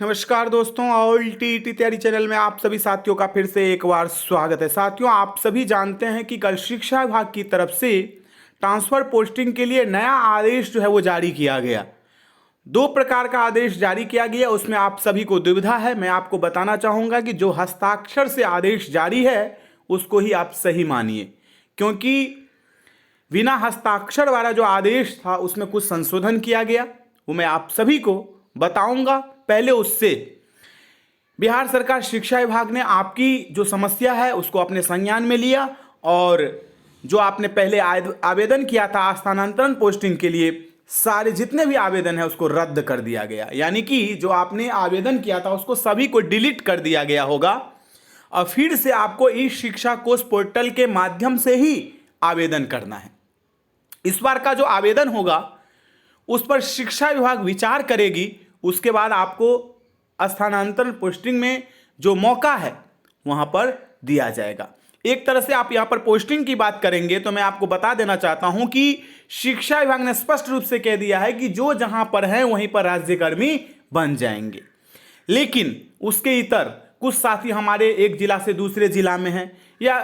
नमस्कार दोस्तों, all TET तैयारी चैनल में आप सभी साथियों का फिर से एक बार स्वागत है। साथियों, आप सभी जानते हैं कि कल शिक्षा विभाग की तरफ से ट्रांसफर पोस्टिंग के लिए नया आदेश जो है वो जारी किया गया। दो प्रकार का आदेश जारी किया गया, उसमें आप सभी को दुविधा है। मैं आपको बताना चाहूँगा कि जो हस्ताक्षर से आदेश जारी है उसको ही आप सही मानिए, क्योंकि बिना हस्ताक्षर वाला जो आदेश था उसमें कुछ संशोधन किया गया, वो मैं आप सभी को बताऊंगा। पहले उससे बिहार सरकार शिक्षा विभाग ने आपकी जो समस्या है उसको अपने संज्ञान में लिया और जो आपने पहले आवेदन किया था स्थानांतरण पोस्टिंग के लिए, सारे जितने भी आवेदन है उसको रद्द कर दिया गया। यानी कि जो आपने आवेदन किया था उसको सभी को डिलीट कर दिया गया होगा और फिर से आपको इस शिक्षा कोष पोर्टल के माध्यम से ही आवेदन करना है। इस बार का जो आवेदन होगा उस पर शिक्षा विभाग विचार करेगी, उसके बाद आपको स्थानांतरण पोस्टिंग में जो मौका है वहां पर दिया जाएगा। एक तरह से आप यहां पर पोस्टिंग की बात करेंगे तो मैं आपको बता देना चाहता हूं कि शिक्षा विभाग ने स्पष्ट रूप से कह दिया है कि जो जहां पर है वहीं पर राज्यकर्मी बन जाएंगे। लेकिन उसके इतर कुछ साथी हमारे एक जिला से दूसरे जिला में हैं या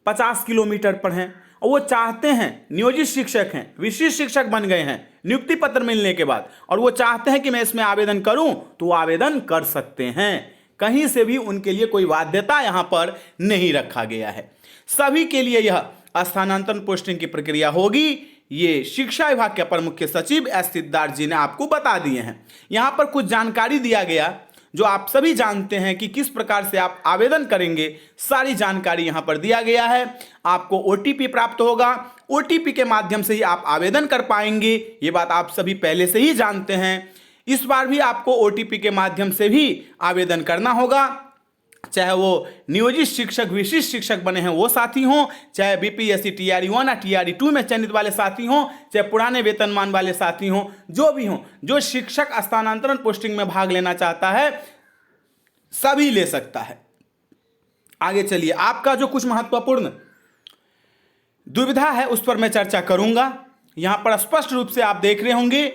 50 किलोमीटर पर हैं और वो चाहते हैं, नियोजित शिक्षक हैं, विशिष्ट शिक्षक बन गए हैं नियुक्ति पत्र मिलने के बाद, और वो चाहते हैं कि मैं इसमें आवेदन करूं, तो वो आवेदन कर सकते हैं। कहीं से भी उनके लिए कोई बाध्यता यहां पर नहीं रखा गया है। सभी के लिए यह स्थानांतरण पोस्टिंग की प्रक्रिया होगी। ये शिक्षा विभाग के अपर मुख्य सचिव एस सिद्धार्थ जी ने आपको बता दिए हैं। यहां पर कुछ जानकारी दिया गया जो आप सभी जानते हैं कि किस प्रकार से आप आवेदन करेंगे, सारी जानकारी यहां पर दिया गया है। आपको ओटीपी प्राप्त होगा, ओटीपी के माध्यम से ही आप आवेदन कर पाएंगे, ये बात आप सभी पहले से ही जानते हैं। इस बार भी आपको ओटीपी के माध्यम से भी आवेदन करना होगा, चाहे वो नियोजित शिक्षक, विशिष्ट शिक्षक बने हैं वो साथी हों, चाहे बीपीएससी टीआरई 1 या टीआरई 2 में चयनित वाले साथी हों, चाहे पुराने वेतनमान वाले साथी हों, जो भी हों, जो शिक्षक स्थानांतरण पोस्टिंग में भाग लेना चाहता है सभी ले सकता है। आगे चलिए, आपका जो कुछ महत्वपूर्ण दुविधा है उस पर मैं चर्चा करूंगा। यहां पर स्पष्ट रूप से आप देख रहे होंगे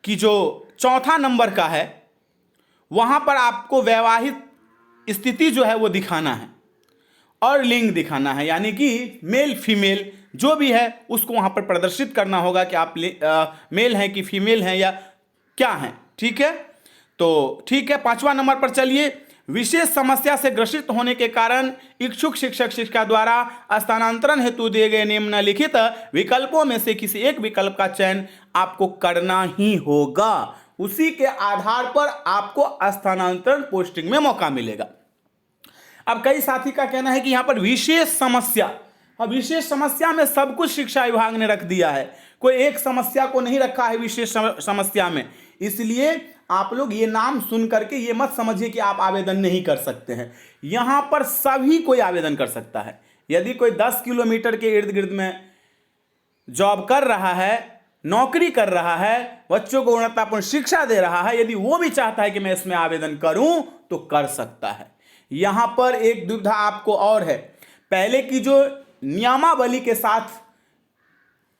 कि जो चौथा नंबर का है वहां पर आपको वैवाहिक स्थिति जो है वो दिखाना है और लिंग दिखाना है, यानी कि मेल फीमेल जो भी है उसको वहां पर प्रदर्शित करना होगा कि आप मेल हैं कि फीमेल हैं या क्या हैं। ठीक है, तो ठीक है। 5वां नंबर पर चलिए, विशेष समस्या से ग्रसित होने के कारण इच्छुक शिक्षक शिक्षिका द्वारा स्थानांतरण हेतु दिए गए निम्नलिखित विकल्पों में से किसी एक विकल्प का चयन आपको करना ही होगा। उसी के आधार पर आपको स्थानांतरण पोस्टिंग में मौका मिलेगा। अब कई साथी का कहना है कि यहां पर विशेष समस्या, अब विशेष समस्या में सब कुछ शिक्षा विभाग ने रख दिया है, कोई एक समस्या को नहीं रखा है विशेष समस्या में। इसलिए आप लोग ये नाम सुन करके ये मत समझिए कि आप आवेदन नहीं कर सकते हैं। यहां पर सभी कोई आवेदन कर सकता है। यदि कोई 10 किलोमीटर के इर्द गिर्द में जॉब कर रहा है, नौकरी कर रहा है, बच्चों को गुणवत्तापूर्ण शिक्षा दे रहा है, यदि वो भी चाहता है कि मैं इसमें आवेदन करूं तो कर सकता है। यहां पर एक दुविधा आपको और है, पहले की जो नियमावली के साथ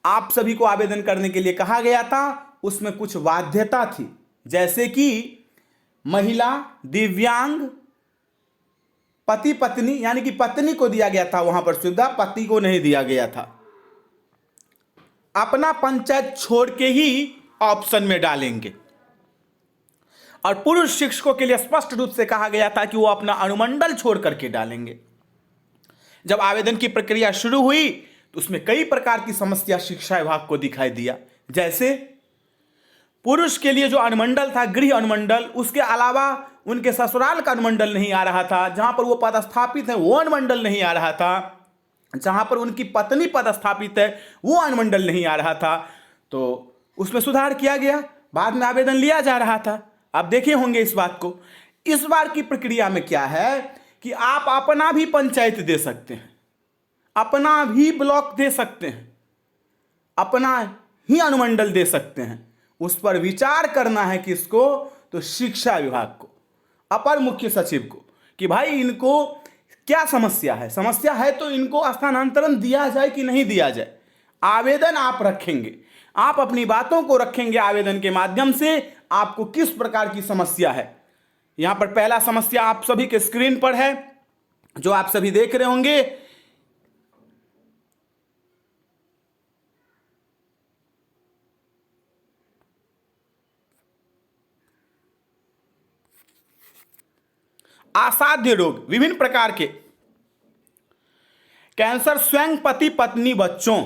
आप सभी को आवेदन करने के लिए कहा गया था उसमें कुछ बाध्यता थी, जैसे कि महिला, दिव्यांग, पति पत्नी, यानी कि पत्नी को दिया गया था वहां पर सुविधा, पति को नहीं दिया गया था। अपना पंचायत छोड़ के ही ऑप्शन में डालेंगे। और पुरुष शिक्षकों के लिए स्पष्ट रूप से कहा गया था कि वो अपना अनुमंडल छोड़ करके डालेंगे। जब आवेदन की प्रक्रिया शुरू हुई तो उसमें कई प्रकार की समस्या शिक्षा विभाग को दिखाई दिया। जैसे पुरुष के लिए जो अनुमंडल था, गृह अनुमंडल, उसके अलावा उनके ससुराल का अनुमंडल नहीं आ रहा था। जहां पर वो पदस्थापित है वो अनुमंडल नहीं आ रहा था। जहां पर उनकी पत्नी पदस्थापित है वो अनुमंडल नहीं आ रहा था। तो उसमें सुधार किया गया, बाद में आवेदन लिया जा रहा था। आप देखे होंगे इस बात को। इस बार की प्रक्रिया में क्या है कि आप अपना भी पंचायत दे सकते हैं, अपना भी ब्लॉक दे सकते हैं, अपना ही अनुमंडल दे सकते हैं। उस पर विचार करना है किसको? तो शिक्षा विभाग को, अपर मुख्य सचिव को, कि भाई इनको क्या समस्या है। समस्या है तो इनको स्थानांतरण दिया जाए कि नहीं दिया जाए। आवेदन आप रखेंगे, आप अपनी बातों को रखेंगे आवेदन के माध्यम से, आपको किस प्रकार की समस्या है यहां पर पहला समस्या आप सभी के स्क्रीन पर है, जो आप सभी देख रहे होंगे। असाध्य रोग, विभिन्न प्रकार के कैंसर स्वयं पति पत्नी बच्चों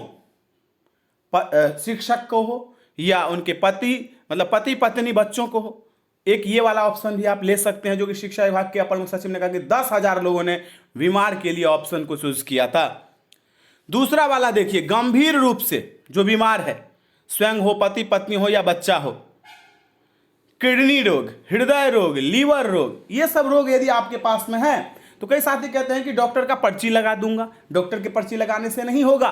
शिक्षक को हो या उनके पति मतलब पति पत्नी बच्चों को हो। एक ये वाला ऑप्शन भी आप ले सकते हैं, जो कि शिक्षा विभाग के अपर मुख्य सचिव ने कहा कि 10,000 लोगों ने बीमार के लिए ऑप्शन को चूज किया था। दूसरा वाला देखिए, गंभीर रूप से जो बीमार है, स्वयं हो, पति पत्नी हो या बच्चा हो, किडनी रोग, हृदय रोग, लीवर रोग, ये सब रोग यदि आपके पास में है तो कई साथी कहते हैं कि डॉक्टर का पर्ची लगा दूंगा। डॉक्टर के पर्ची लगाने से नहीं होगा,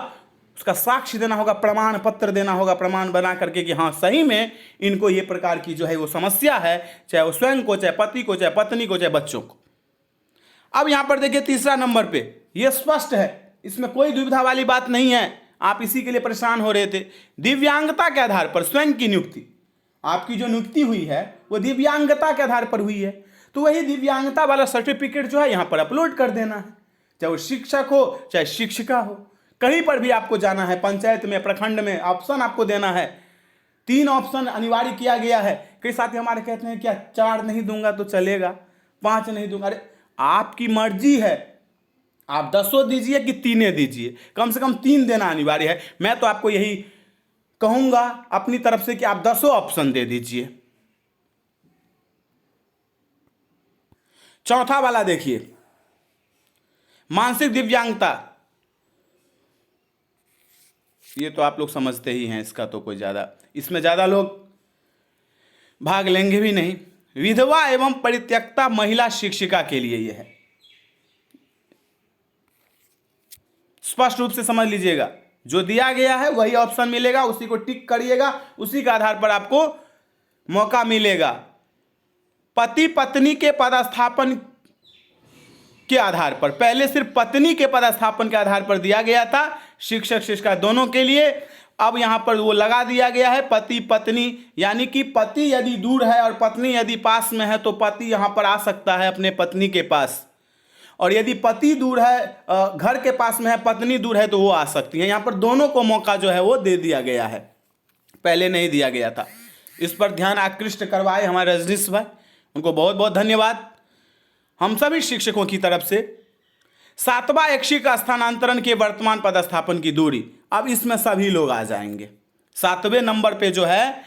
उसका साक्ष्य देना होगा, प्रमाण पत्र देना होगा, प्रमाण बना करके कि हाँ सही में इनको ये प्रकार की जो है वो समस्या है, चाहे वो स्वयं को, चाहे पति को, चाहे पत्नी को, चाहे बच्चों को। अब यहां पर देखिए तीसरा नंबर पे ये स्पष्ट है, इसमें कोई दुविधा वाली बात नहीं है। आप इसी के लिए परेशान हो रहे थे। दिव्यांगता के आधार पर स्वयं की नियुक्ति, आपकी जो नियुक्ति हुई है वो दिव्यांगता के आधार पर हुई है, तो वही दिव्यांगता वाला सर्टिफिकेट जो है यहां पर अपलोड कर देना है, चाहे वो शिक्षक हो चाहे शिक्षिका हो। कहीं पर भी आपको जाना है, पंचायत में, प्रखंड में, ऑप्शन आपको देना है। 3 ऑप्शन अनिवार्य किया गया है। कई साथी हमारे कहते हैं क्या 4 नहीं दूंगा तो चलेगा, 5 नहीं दूंगा। अरे आपकी मर्जी है, आप 10 दीजिए कि 3 दीजिए, कम से कम 3 देना अनिवार्य है। मैं तो आपको यही कहूंगा अपनी तरफ से कि आप 10 ऑप्शन दे दीजिए। चौथा वाला देखिए, मानसिक दिव्यांगता, ये तो आप लोग समझते ही हैं, इसका तो कोई इसमें ज्यादा लोग भाग लेंगे भी नहीं। विधवा एवं परित्यक्ता महिला शिक्षिका के लिए यह है, स्पष्ट रूप से समझ लीजिएगा। जो दिया गया है वही ऑप्शन मिलेगा, उसी को टिक करिएगा, उसी के आधार पर आपको मौका मिलेगा। पति पत्नी के पदस्थापन के आधार पर, पहले सिर्फ पत्नी के पदस्थापन के आधार पर दिया गया था, शिक्षक शिक्षिका दोनों के लिए। अब यहां पर वो लगा दिया गया है पति पत्नी, यानी कि पति यदि दूर है और पत्नी यदि पास में है तो पति यहां पर आ सकता है अपने पत्नी के पास, और यदि पति दूर है, घर के पास में है, पत्नी दूर है, तो वो आ सकती है। यहां पर दोनों को मौका जो है वो दे दिया गया है, पहले नहीं दिया गया था। इस पर ध्यान आकृष्ट करवाए हमारे रजनीश भाई, उनको बहुत बहुत धन्यवाद। हम सभी शिक्षकों की तरफ से 7वां ऐच्छिक स्थानांतरण के वर्तमान पदस्थापन की दूरी, अब इसमें सभी लोग आ जाएंगे। 7वें नंबर पे जो है,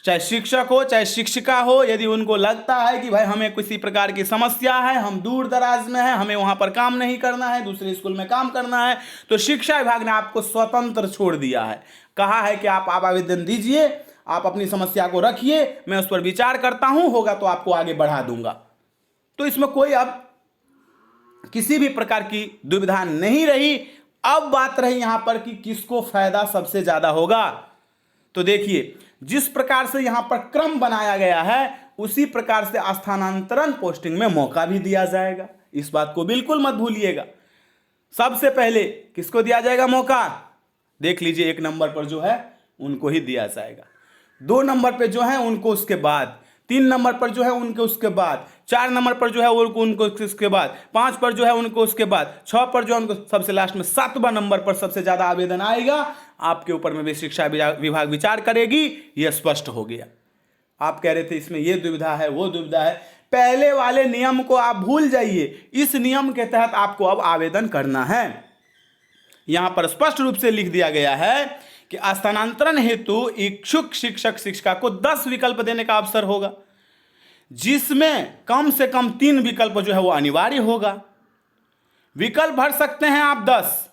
चाहे शिक्षक हो चाहे शिक्षिका हो, यदि उनको लगता है कि भाई हमें किसी प्रकार की समस्या है, हम दूर दराज में हैं, हमें वहां पर काम नहीं करना है, दूसरे स्कूल में काम करना है, तो शिक्षा विभाग ने आपको स्वतंत्र छोड़ दिया है। कहा है कि आप आवेदन दीजिए, आप अपनी समस्या को रखिए, मैं उस पर विचार करता हूं, होगा तो आपको आगे बढ़ा दूंगा। तो इसमें कोई अब किसी भी प्रकार की दुविधा नहीं रही। अब बात रही यहां पर कि किसको फायदा सबसे ज्यादा होगा। तो देखिए, जिस प्रकार से यहां पर क्रम बनाया गया है, उसी प्रकार से स्थानांतरण पोस्टिंग में मौका भी दिया जाएगा। इस बात को बिल्कुल मत भूलिएगा। सबसे पहले किसको दिया जाएगा मौका, देख लीजिए, 1 नंबर पर जो है उनको ही दिया जाएगा, 2 नंबर पर जो है उनको उसके बाद, 3 नंबर पर जो है उनके उसके बाद, 4 नंबर पर जो है उनको उसके बाद, 5 पर जो है उनको उसके बाद, 6 पर जो है उनको सबसे लास्ट में, 7वां नंबर पर सबसे ज्यादा आवेदन आएगा। आपके ऊपर में भी शिक्षा विभाग विचार करेगी, यह स्पष्ट हो गया। आप कह रहे थे इसमें ये दुविधा है वो दुविधा है, पहले वाले नियम को आप भूल जाइए। इस नियम के तहत आपको अब आवेदन करना है। यहां पर स्पष्ट रूप से लिख दिया गया है कि स्थानांतरण हेतु इच्छुक शिक्षक शिक्षिका को 10 विकल्प देने का अवसर होगा, जिसमें कम से कम 3 विकल्प जो है वो अनिवार्य होगा। विकल्प भर सकते हैं आप 10,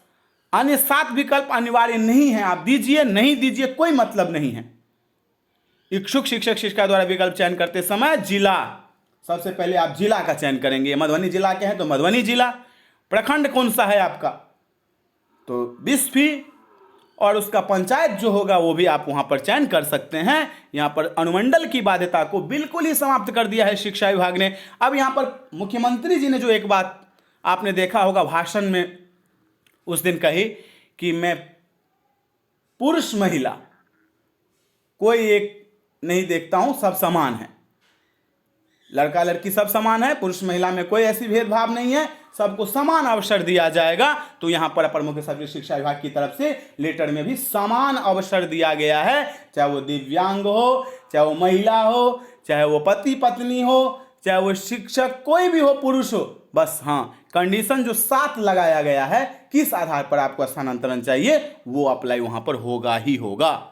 अन्य 7 विकल्प अनिवार्य नहीं है। आप दीजिए नहीं दीजिए कोई मतलब नहीं है। इच्छुक शिक्षक शिक्षिका द्वारा विकल्प चयन करते समय जिला, सबसे पहले आप जिला का चयन करेंगे। मधुबनी जिला के हैं तो मधुबनी जिला, प्रखंड कौन सा है आपका तो बिस्फी, और उसका पंचायत जो होगा वो भी आप वहां पर चयन कर सकते हैं। यहां पर अनुमंडल की बाध्यता को बिल्कुल ही समाप्त कर दिया है शिक्षा विभाग ने। अब यहां पर मुख्यमंत्री जी ने जो एक बात आपने देखा होगा भाषण में उस दिन कही कि मैं पुरुष महिला कोई एक नहीं देखता हूं, सब समान है। लड़का लड़की सब समान है, पुरुष महिला में कोई ऐसी भेदभाव नहीं है, सबको समान अवसर दिया जाएगा। तो यहाँ पर अपर मुख्य सचिव शिक्षा विभाग की तरफ से लेटर में भी समान अवसर दिया गया है, चाहे वो दिव्यांग हो, चाहे वो महिला हो, चाहे वो पति पत्नी हो, चाहे वो शिक्षक कोई भी हो, पुरुष हो। बस हाँ, कंडीशन जो साथ लगाया गया है, किस आधार पर आपको स्थानांतरण चाहिए, वो अप्लाई वहां पर होगा ही होगा।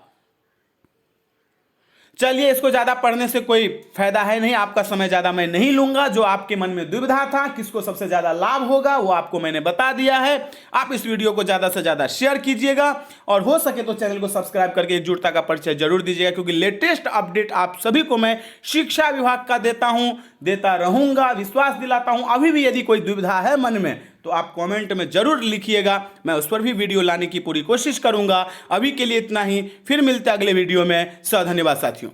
चलिए, इसको ज्यादा पढ़ने से कोई फायदा है नहीं, आपका समय ज्यादा मैं नहीं लूंगा। जो आपके मन में दुविधा था, किसको सबसे ज्यादा लाभ होगा, वो आपको मैंने बता दिया है। आप इस वीडियो को ज्यादा से ज्यादा शेयर कीजिएगा और हो सके तो चैनल को सब्सक्राइब करके एकजुटता का परिचय जरूर दीजिएगा, क्योंकि लेटेस्ट अपडेट आप सभी को मैं शिक्षा विभाग का देता हूं, देता रहूंगा, विश्वास दिलाता हूं। अभी भी यदि कोई दुविधा है मन में तो आप कमेंट में जरूर लिखिएगा, मैं उस पर भी वीडियो लाने की पूरी कोशिश करूंगा। अभी के लिए इतना ही, फिर मिलते हैं अगले वीडियो में। धन्यवाद साथियों।